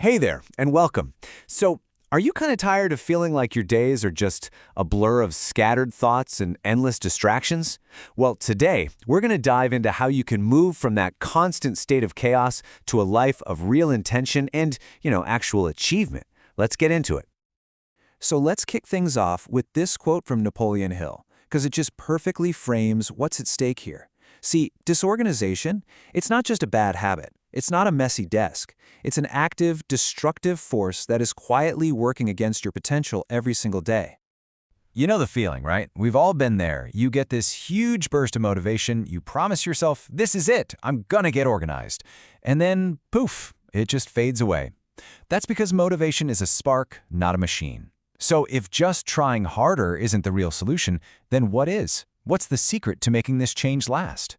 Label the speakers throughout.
Speaker 1: Hey there, and welcome. So, are you kind of tired of feeling like your days are just a blur of scattered thoughts and endless distractions? Well, today, we're going to dive into how you can move from that constant state of chaos to a life of real intention and, actual achievement. Let's get into it.
Speaker 2: So let's kick things off with this quote from Napoleon Hill, because it just perfectly frames what's at stake here. See, disorganization, it's not just a bad habit. It's not a messy desk. It's an active, destructive force that is quietly working against your potential every single day.
Speaker 3: You know the feeling, right? We've all been there. You get this huge burst of motivation, you promise yourself, this is it, I'm gonna get organized. And then, poof, it just fades away. That's because motivation is a spark, not a machine. So if just trying harder isn't the real solution, then what is? What's the secret to making this change last?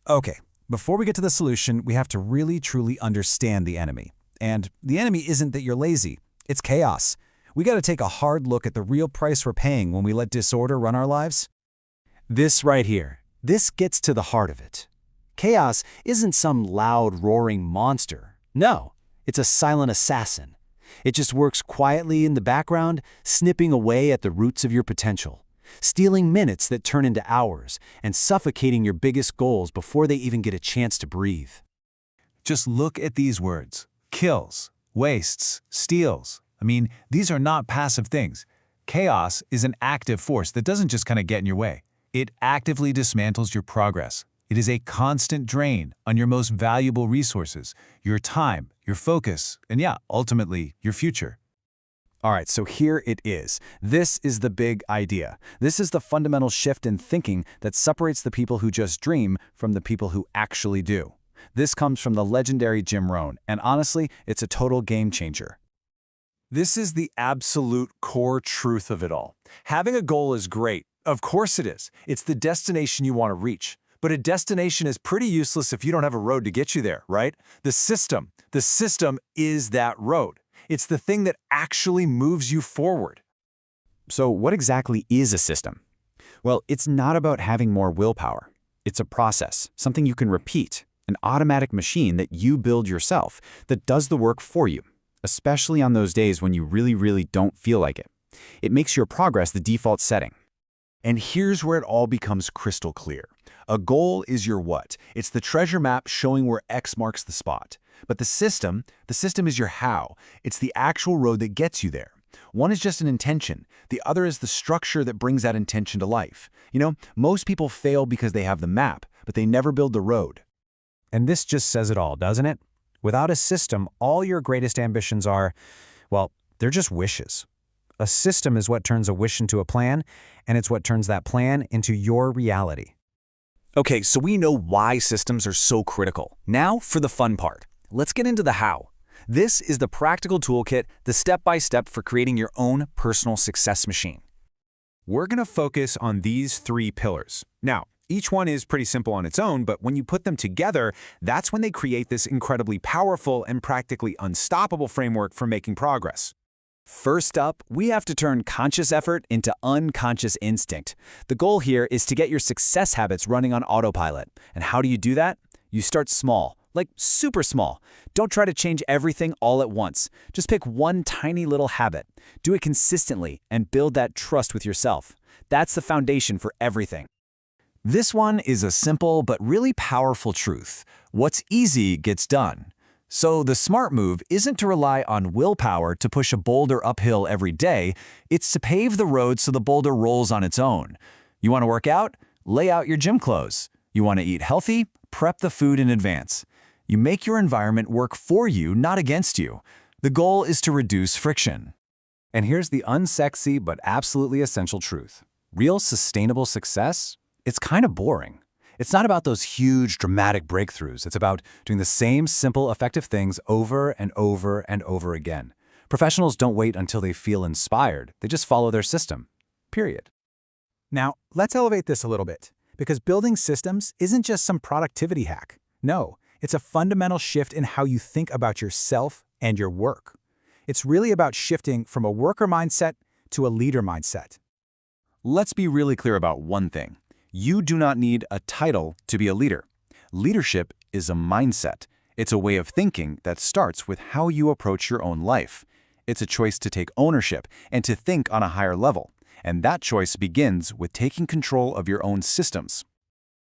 Speaker 2: Okay, before we get to the solution, we have to really truly understand the enemy. And the enemy isn't that you're lazy, it's chaos. We gotta take a hard look at the real price we're paying when we let disorder run our lives. This right here, this gets to the heart of it. Chaos isn't some loud, roaring monster. No, it's a silent assassin. It just works quietly in the background, snipping away at the roots of your potential, stealing minutes that turn into hours, and suffocating your biggest goals before they even get a chance to breathe.
Speaker 3: Just look at these words. Kills, wastes, steals. These are not passive things. Chaos is an active force that doesn't just kind of get in your way. It actively dismantles your progress. It is a constant drain on your most valuable resources, your time, your focus, and ultimately, your future.
Speaker 2: All right, so here it is. This is the big idea. This is the fundamental shift in thinking that separates the people who just dream from the people who actually do. This comes from the legendary Jim Rohn, and honestly, it's a total game changer.
Speaker 4: This is the absolute core truth of it all. Having a goal is great. Of course it is. It's the destination you want to reach. But a destination is pretty useless if you don't have a road to get you there, right? The system is that road. It's the thing that actually moves you forward.
Speaker 2: So what exactly is a system? Well, it's not about having more willpower. It's a process, something you can repeat, an automatic machine that you build yourself that does the work for you, especially on those days when you really don't feel like it. It makes your progress the default setting.
Speaker 1: And here's where it all becomes crystal clear. A goal is your what. It's the treasure map showing where X marks the spot. But the system is your how. It's the actual road that gets you there. One is just an intention. The other is the structure that brings that intention to life. Most people fail because they have the map, but they never build the road.
Speaker 2: And this just says it all, doesn't it? Without a system, all your greatest ambitions are, well, they're just wishes. A system is what turns a wish into a plan, and it's what turns that plan into your reality.
Speaker 1: Okay, so we know why systems are so critical. Now for the fun part. Let's get into the how. This is the practical toolkit, the step-by-step for creating your own personal success machine.
Speaker 4: We're going to focus on these 3 pillars. Now, each one is pretty simple on its own, but when you put them together, that's when they create this incredibly powerful and practically unstoppable framework for making progress.
Speaker 2: First up, we have to turn conscious effort into unconscious instinct. The goal here is to get your success habits running on autopilot. And how do you do that? You start small, like super small. Don't try to change everything all at once. Just pick one tiny little habit. Do it consistently and build that trust with yourself. That's the foundation for everything.
Speaker 3: This one is a simple but really powerful truth. What's easy gets done. So the smart move isn't to rely on willpower to push a boulder uphill every day, it's to pave the road so the boulder rolls on its own. You want to work out? Lay out your gym clothes. You want to eat healthy? Prep the food in advance. You make your environment work for you, not against you. The goal is to reduce friction.
Speaker 2: And here's the unsexy but absolutely essential truth. Real sustainable success? It's kind of boring. It's not about those huge, dramatic breakthroughs. It's about doing the same simple, effective things over and over and over again. Professionals don't wait until they feel inspired. They just follow their system. Period. Now, let's elevate this a little bit, because building systems isn't just some productivity hack. No, it's a fundamental shift in how you think about yourself and your work. It's really about shifting from a worker mindset to a leader mindset.
Speaker 1: Let's be really clear about one thing. You do not need a title to be a leader. Leadership is a mindset.
Speaker 2: It's a way of thinking that starts with how you approach your own life. It's a choice to take ownership and to think on a higher level. And that choice begins with taking control of your own systems.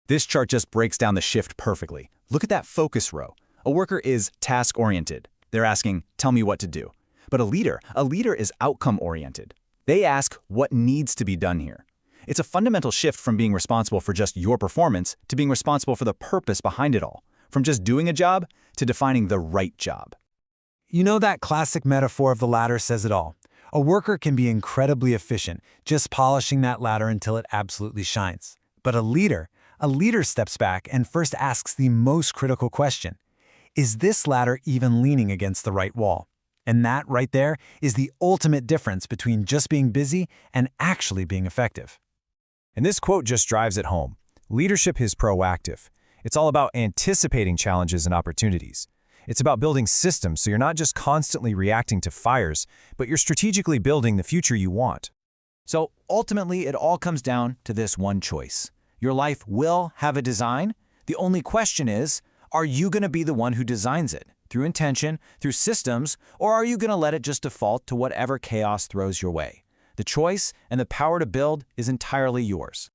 Speaker 3: This chart just breaks down the shift perfectly. Look at that focus row. A worker is task-oriented. They're asking, tell me what to do. But a leader is outcome-oriented. They ask, what needs to be done here? It's a fundamental shift from being responsible for just your performance to being responsible for the purpose behind it all. From just doing a job to defining the right job.
Speaker 5: You know, that classic metaphor of the ladder says it all. A worker can be incredibly efficient, just polishing that ladder until it absolutely shines. But a leader steps back and first asks the most critical question. Is this ladder even leaning against the right wall? And that right there is the ultimate difference between just being busy and actually being effective.
Speaker 2: And this quote just drives it home. Leadership is proactive. It's all about anticipating challenges and opportunities. It's about building systems so you're not just constantly reacting to fires, but you're strategically building the future you want.
Speaker 3: So ultimately, it all comes down to this one choice. Your life will have a design. The only question is, are you going to be the one who designs it? Through intention, through systems, or are you going to let it just default to whatever chaos throws your way? The choice and the power to build is entirely yours.